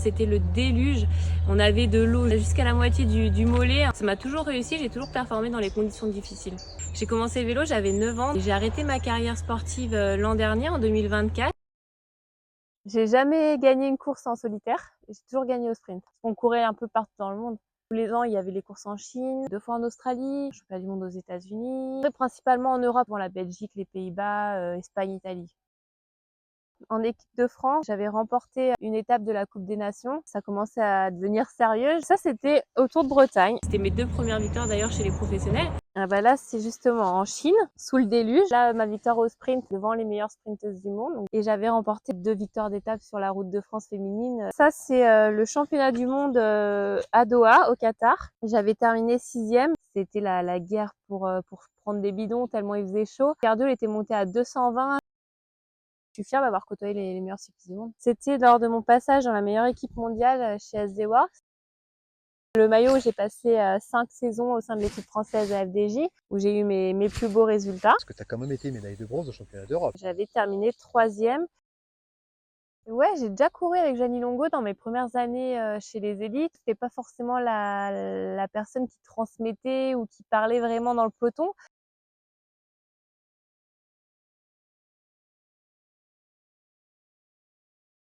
C'était le déluge, on avait de l'eau jusqu'à la moitié du mollet. Ça m'a toujours réussi, j'ai toujours performé dans les conditions difficiles. J'ai commencé le vélo, j'avais 9 ans. J'ai arrêté ma carrière sportive l'an dernier, en 2024. J'ai jamais gagné une course en solitaire, j'ai toujours gagné au sprint. On courait un peu partout dans le monde. Tous les ans, il y avait les courses en Chine, 2 fois en Australie, championnat du monde aux États-Unis, principalement en Europe, pour la Belgique, les Pays-Bas, Espagne, Italie. En équipe de France, j'avais remporté une étape de la Coupe des Nations. Ça commençait à devenir sérieux. Ça, c'était au Tour de Bretagne. C'était mes 2 premières victoires d'ailleurs chez les professionnels. Là, c'est justement en Chine, sous le déluge. Là, ma victoire au sprint devant les meilleures sprinteuses du monde. Et j'avais remporté 2 victoires d'étape sur la Route de France féminine. Ça, c'est le championnat du monde à Doha, au Qatar. J'avais terminé 6e. C'était la guerre pour prendre des bidons tellement il faisait chaud. Cardio était monté à 220. Je suis fière d'avoir côtoyé les meilleurs cyclistes du monde. C'était lors de mon passage dans la meilleure équipe mondiale chez SD Works. Le maillot, j'ai passé 5 saisons au sein de l'équipe française à FDJ, où j'ai eu mes plus beaux résultats. Parce que tu as quand même été médaille de bronze au championnat d'Europe. J'avais terminé 3e. Ouais, j'ai déjà couru avec Jeannie Longo dans mes premières années chez les élites. C'était pas forcément la personne qui transmettait ou qui parlait vraiment dans le peloton.